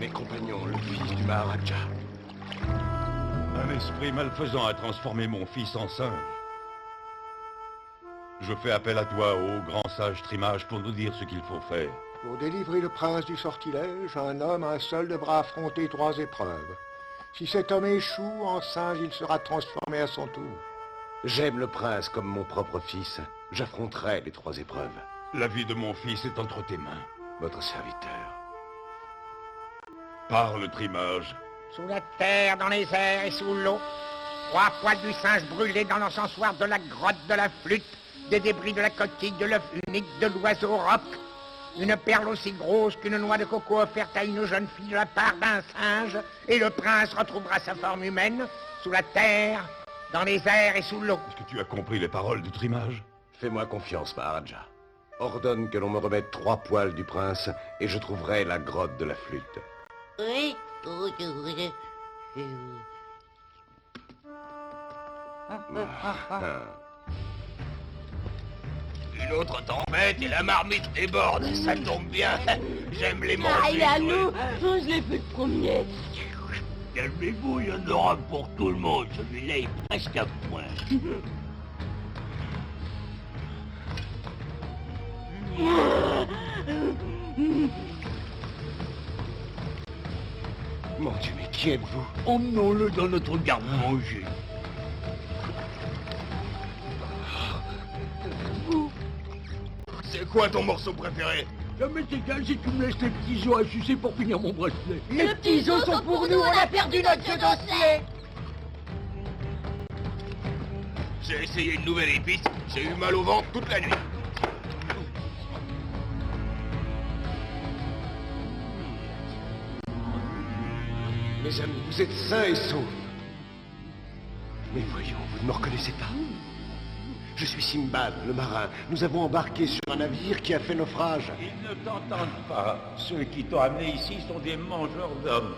mes compagnons, le fils du Maharaja. Un esprit malfaisant a transformé mon fils en singe. Je fais appel à toi, ô grand sage Trimage, pour nous dire ce qu'il faut faire. Pour délivrer le prince du sortilège, un homme, un seul, devra affronter 3 épreuves. Si cet homme échoue, en singe, il sera transformé à son tour. J'aime le prince comme mon propre fils. J'affronterai les 3 épreuves. La vie de mon fils est entre tes mains. Votre serviteur. Parle, Trimage. Sous la terre, dans les airs et sous l'eau, 3 poils du singe brûlés dans l'encensoir de la grotte de la flûte, des débris de la coquille de l'œuf unique de l'oiseau roc, une perle aussi grosse qu'une noix de coco offerte à une jeune fille de la part d'un singe, et le prince retrouvera sa forme humaine, sous la terre, dans les airs et sous l'eau. Est-ce que tu as compris les paroles du Trimage? Fais-moi confiance, Maharaja. Ordonne que l'on me remette 3 poils du prince, et je trouverai la grotte de la flûte. Oui. Une autre tempête et la marmite déborde. Ça tombe bien. J'aime les manger. Allez, à nous. Je l'ai fait le premier. Calmez-vous, il y en aura pour tout le monde. Celui-là est presque à point. Mon Dieu, mais qui êtes-vous? Emmenons-le dans notre garde-manger. C'est quoi ton morceau préféré? Ça m'est égal si tu me laisses les petits os à sucer pour finir mon bracelet. Les petits os sont pour nous, on a perdu notre jeu d'osier. J'ai essayé une nouvelle épice. J'ai eu mal au ventre toute la nuit. Mes amis, vous êtes sains et saufs. Mais voyons, vous ne me reconnaissez pas? Je suis Simbad, le marin. Nous avons embarqué sur un navire qui a fait naufrage. Ils ne t'entendent pas. Ceux qui t'ont amené ici sont des mangeurs d'hommes.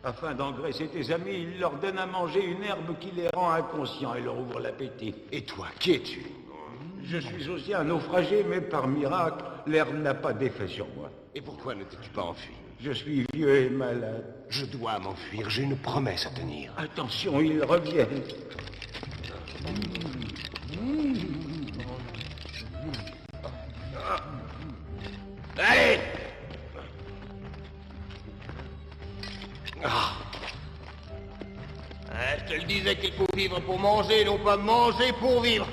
Afin d'engraisser tes amis, ils leur donnent à manger une herbe qui les rend inconscients et leur ouvre l'appétit. Et toi, qui es-tu? Je suis aussi un naufragé, mais par miracle, l'herbe n'a pas d'effet sur moi. Et pourquoi ne t'es-tu pas enfui? Je suis vieux et malade. Je dois m'enfuir, j'ai une promesse à tenir. Attention, ils reviennent. Allez! Je te le disais qu'il faut vivre pour manger, non pas manger pour vivre.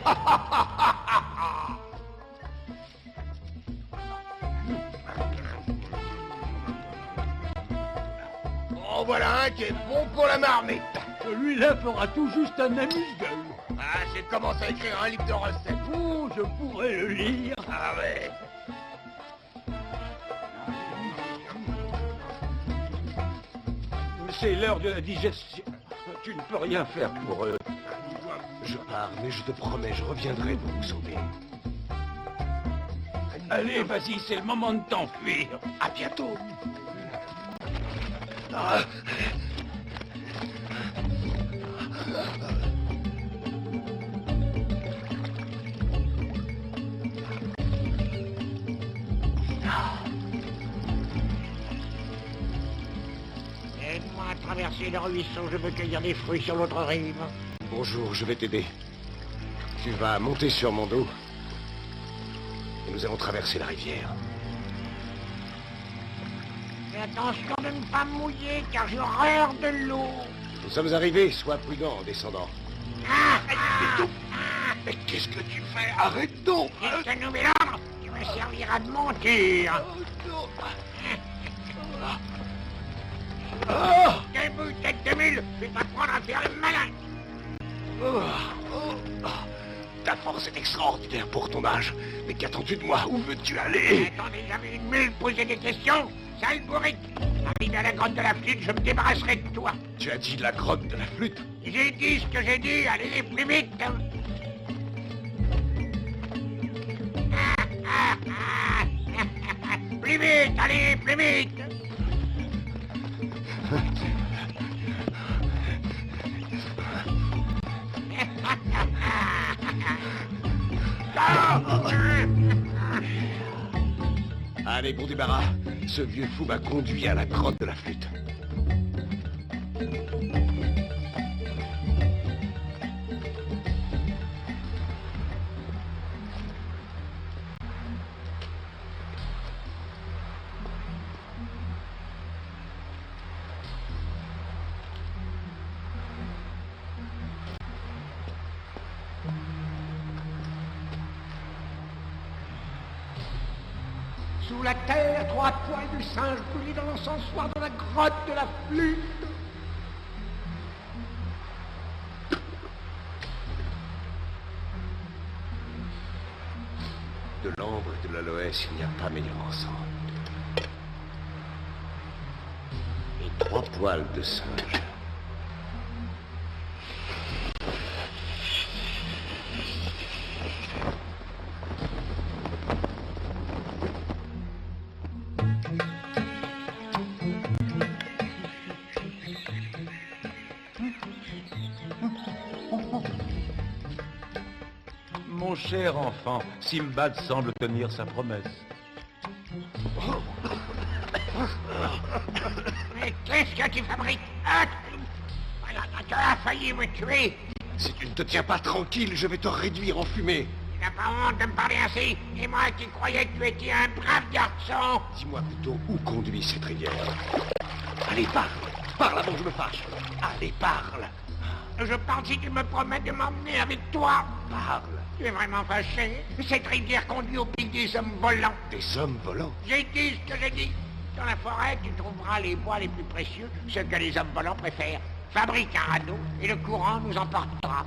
En voilà un qui est bon pour la marmite. Celui-là fera tout juste un amuse-gueule. Ah, j'ai commencé à écrire un livre de recettes. Oh, je pourrais le lire. Ah ouais. C'est l'heure de la digestion. Tu ne peux rien faire pour eux. Je pars, mais je te promets, je reviendrai pour vous sauver. Allez, vas-y, c'est le moment de t'enfuir. À bientôt. Aide-moi à traverser le ruisseau, je veux cueillir des fruits sur l'autre rive. Bonjour, je vais t'aider. Tu vas monter sur mon dos. Et nous allons traverser la rivière. Fais attention de ne pas me mouiller, car j'ai horreur de l'eau. Nous sommes arrivés, sois prudent en descendant. Mais qu'est-ce que tu fais? Arrête donc! Si je te nouvel ordre, tu me serviras de monture. Debout, tête de mule, je vais t'apprendre à faire le malin. Ta force est extraordinaire pour ton âge. Mais qu'attends-tu de moi? Où veux-tu aller? Attendez, j'avais une mule poser des questions. Sale bourrique. Arrivé à la grotte de la flûte, je me débarrasserai de toi. Tu as dit la grotte de la flûte? J'ai dit ce que j'ai dit, allez plus vite. Plus vite, allez, plus vite. Allez, bon débarras. Ce vieux fou m'a conduit à la grotte de la flûte. Sous la terre, 3 poils du singe brûlés dans l'encensoir de la grotte de la flûte. De l'ambre et de l'aloès, il n'y a pas meilleur ensemble. Et 3 poils de singe. Mon cher enfant, Simbad semble tenir sa promesse. Mais qu'est-ce que tu fabriques? Ah, tu as failli me tuer. Si tu ne te tiens pas tranquille, je vais te réduire en fumée. Tu n'as pas honte de me parler ainsi? Et moi qui croyais que tu étais un brave garçon. Dis-moi plutôt où conduit cette rivière. Allez, parle. Parle avant que je me fâche. Allez, parle. Je parle si tu me promets de m'emmener avec toi. Parle. Tu es vraiment fâché? Cette rivière conduit au pic des hommes volants. Des hommes volants? J'ai dit ce que j'ai dit. Dans la forêt, tu trouveras les bois les plus précieux, ceux que les hommes volants préfèrent. Fabrique un radeau et le courant nous emportera.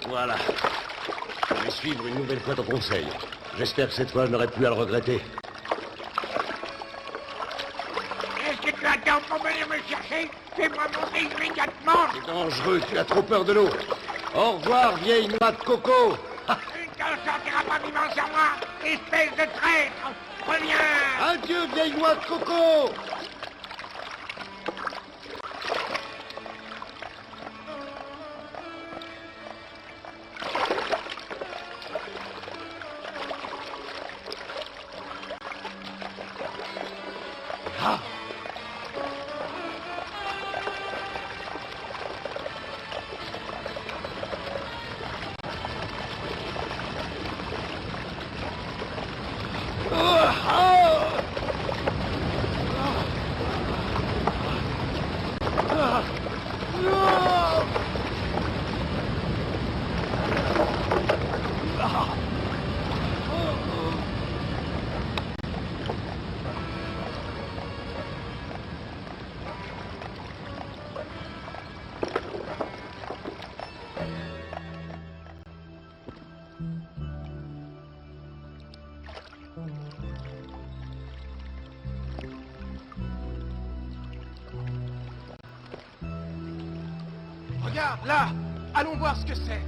Voilà. Je vais suivre une nouvelle fois ton conseil. J'espère que cette fois, je n'aurai plus à le regretter. Qu'est-ce que tu attends pour venir me chercher? Fais-moi monter immédiatement. C'est dangereux, tu as trop peur de l'eau. Au revoir, vieille noix de coco. Tu ne sortiras pas vivant sur moi, espèce de traître. Reviens. Adieu, vieille noix de coco. Ah! Regarde, là! Allons voir ce que c'est!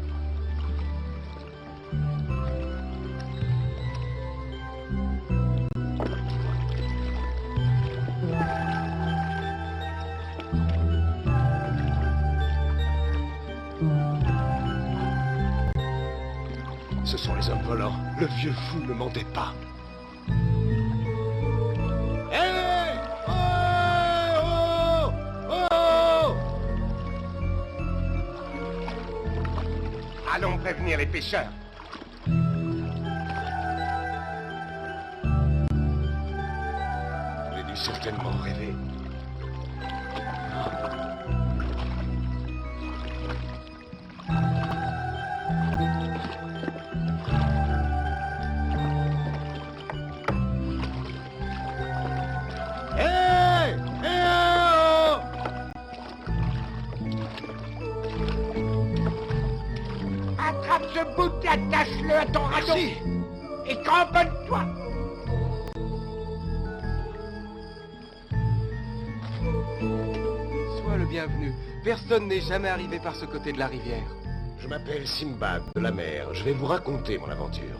Ce sont les hommes volants. Le vieux fou ne mentait pas. Hé! Oh! Oh! Oh! Allons prévenir les pêcheurs. J'ai dû certainement rêver. Hé! Hé! Oh! Attrape ce bout et attache-le à ton radeau. Merci. Et cramponne-toi. Sois le bienvenu. Personne n'est jamais arrivé par ce côté de la rivière. Je m'appelle Simbad de la mer. Je vais vous raconter mon aventure.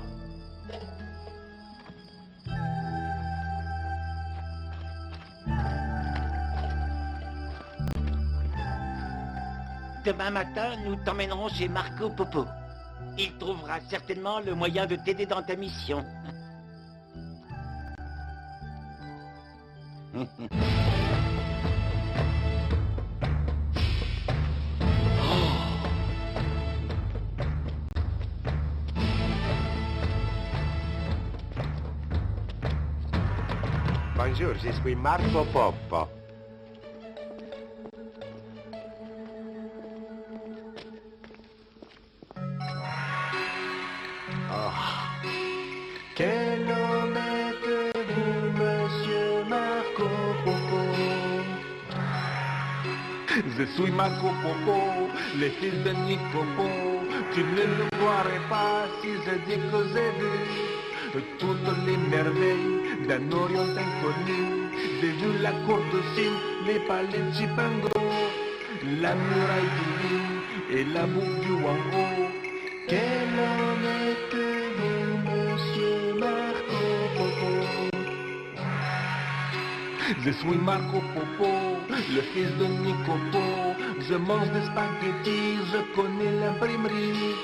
Demain matin, nous t'emmènerons chez Marco Popo. il trouvera certainement le moyen de t'aider dans ta mission. Bonjour, je suis Marco Poppo. Quel homme êtes-vous, monsieur Marco Poppo? Je suis Marco Poppo, le fils de Nicopo. Tu ne le croirais pas si je dis que j'ai vu toutes les merveilles d'un Orient inconnu. J'ai vu la cour de Chine, les palais de Chipango, la muraille du Lit et la boucle du Wango. Quel homme êtes-vous, monsieur Marco Poppo? Je suis Marco Poppo, le fils de Nicopo. Je mange des spaghettis, je connais l'imprimerie.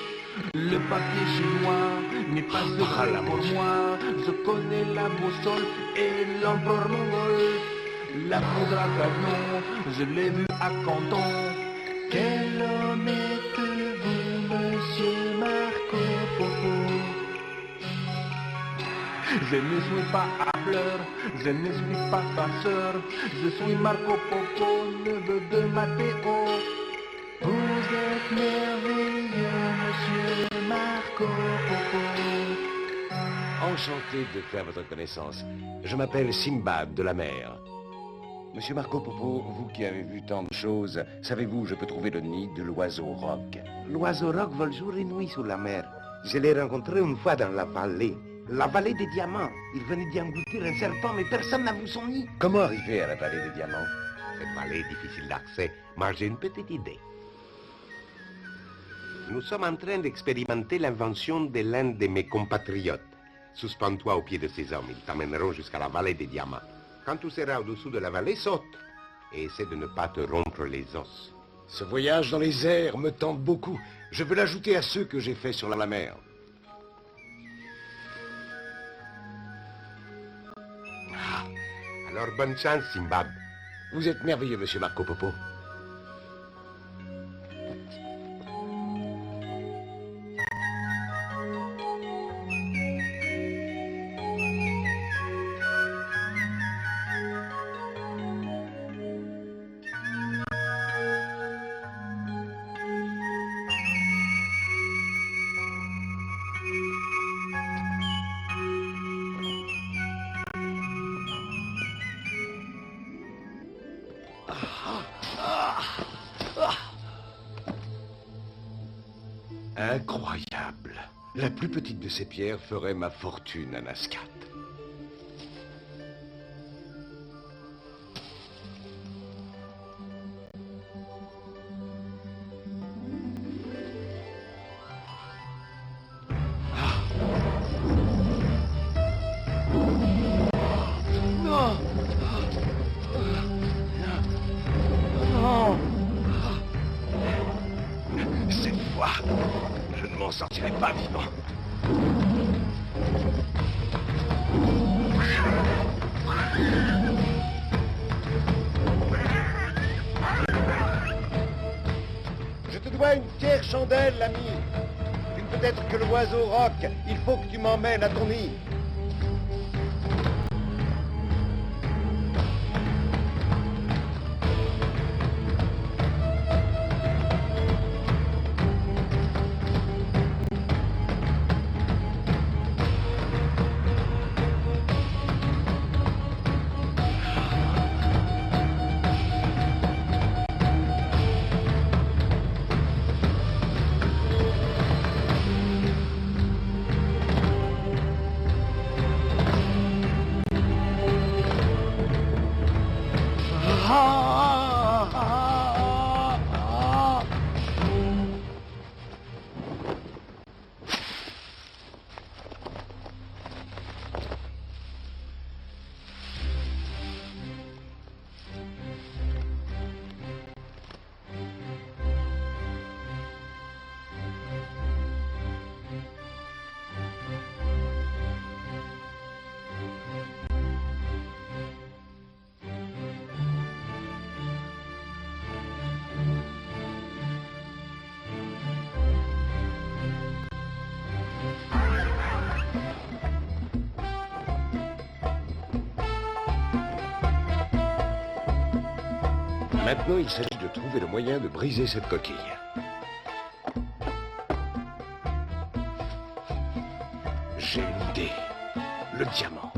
Le papier chinois n'est pas secret pour moi. Je connais la boussole et l'empereur mongol. La poudre à canon, je l'ai vu à Canton. Quel homme êtes-vous, monsieur Marco Poppo? Je ne suis pas hâbleur, je ne suis pas farceur. Je suis Marco Poppo, neveu de Matteo. Vous êtes merveilleux, monsieur Marco Poppo. Enchanté de faire votre connaissance. Je m'appelle Simbad de la mer. Monsieur Marco Poppo, vous qui avez vu tant de choses, savez-vous où je peux trouver le nid de l'oiseau roc? L'oiseau roc vole jour et nuit sur la mer. Je l'ai rencontré une fois dans la vallée des diamants. Il venait d'y engloutir un serpent, mais personne n'a vu son nid. Comment arriver à la vallée des diamants? Cette vallée est difficile d'accès, mais j'ai une petite idée. Nous sommes en train d'expérimenter l'invention de l'un de mes compatriotes. Suspends-toi au pied de ces hommes, ils t'amèneront jusqu'à la vallée des diamants. Quand tu seras au-dessous de la vallée, saute et essaie de ne pas te rompre les os. Ce voyage dans les airs me tente beaucoup. Je veux l'ajouter à ceux que j'ai faits sur la mer. Ah, alors bonne chance, Simbad. Vous êtes merveilleux, monsieur Marco Poppo. Incroyable. La plus petite de ces pierres ferait ma fortune à Nascat. Je ne m'en sortirai pas vivant. Je te dois une fière chandelle, l'ami. Tu ne peux être que l'oiseau roc. Il faut que tu m'emmènes à ton nid. Maintenant, il s'agit de trouver le moyen de briser cette coquille. J'ai une idée. Le diamant.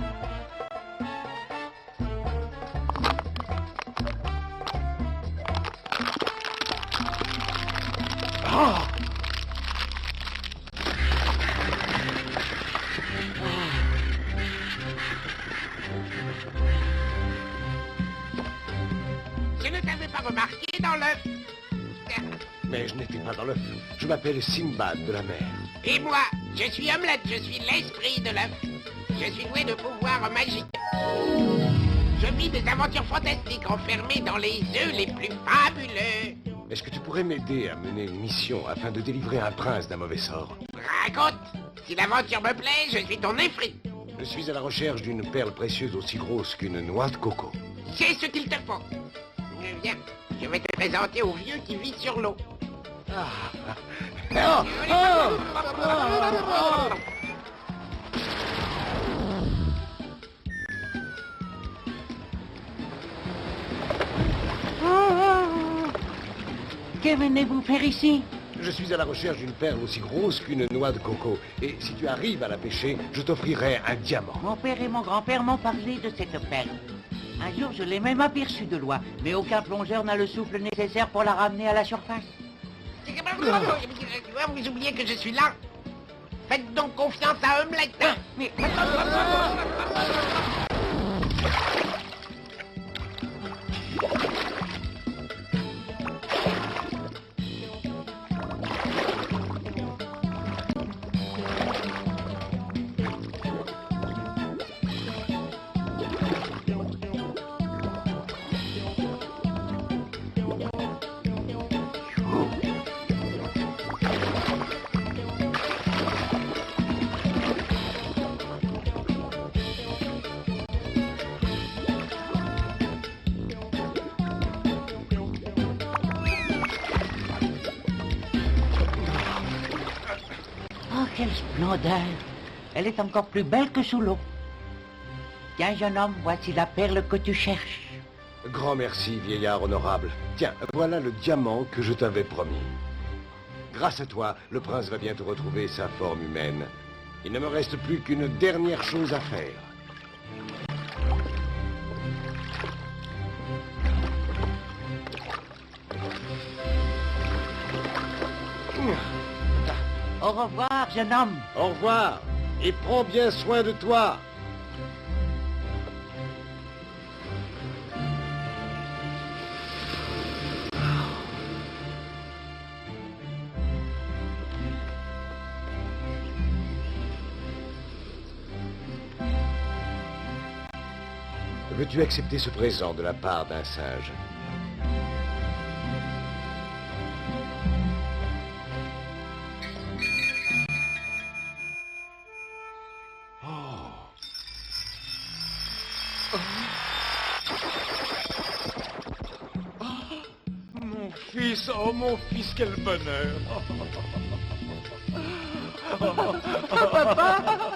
Ah! Je ne t'avais pas remarqué dans l'œuf. Mais je n'étais pas dans l'œuf. Je m'appelle Simbad de la mer. Et moi, je suis Omelette, je suis l'esprit de l'œuf. Je suis doué de pouvoirs magiques. Je vis des aventures fantastiques enfermées dans les œufs les plus fabuleux. Est-ce que tu pourrais m'aider à mener une mission afin de délivrer un prince d'un mauvais sort? Raconte. Si l'aventure me plaît, je suis ton esprit. Je suis à la recherche d'une perle précieuse aussi grosse qu'une noix de coco. C'est ce qu'il te faut. Viens, je vais te présenter au vieux qui vit sur l'eau. Que venez-vous faire ici? Je suis à la recherche d'une perle aussi grosse qu'une noix de coco. Et si tu arrives à la pêcher, je t'offrirai un diamant. Mon père et mon grand-père m'ont parlé de cette perle. Un jour, je l'ai même aperçue de loin, mais aucun plongeur n'a le souffle nécessaire pour la ramener à la surface. Vous oubliez que je suis là. Faites donc confiance à Omelette. Mais... Oh, quelle splendeur! Elle est encore plus belle que sous l'eau. Tiens, jeune homme, voici la perle que tu cherches. Grand merci, vieillard honorable. Tiens, voilà le diamant que je t'avais promis. Grâce à toi, le prince va bientôt retrouver sa forme humaine. Il ne me reste plus qu'une dernière chose à faire. Au revoir, jeune homme. Au revoir, et prends bien soin de toi. Veux-tu accepter ce présent de la part d'un singe? Oh mon fils, quel bonheur. Papa!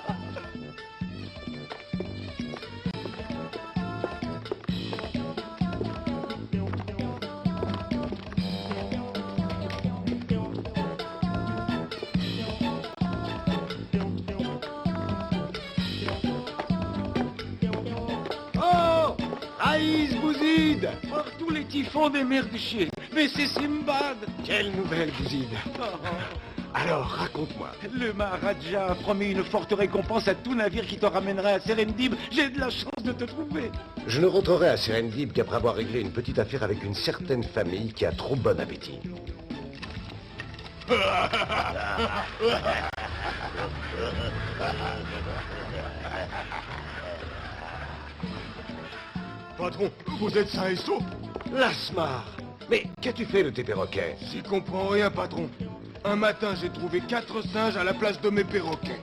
Oh! Aïs Bouzide! Par tous les typhons des mers du Chine. Mais c'est Simbad. Quelle nouvelle, Bouzide? Alors, raconte-moi. Le Maharaja a promis une forte récompense à tout navire qui te ramènerait à Serendib. J'ai de la chance de te trouver. Je ne rentrerai à Serendib qu'après avoir réglé une petite affaire avec une certaine famille qui a trop bon appétit. Patron, vous êtes sain et sauf? Lasmar! Mais qu'as-tu fait de tes perroquets? J'y comprends rien, patron. Un matin, j'ai trouvé 4 singes à la place de mes perroquets.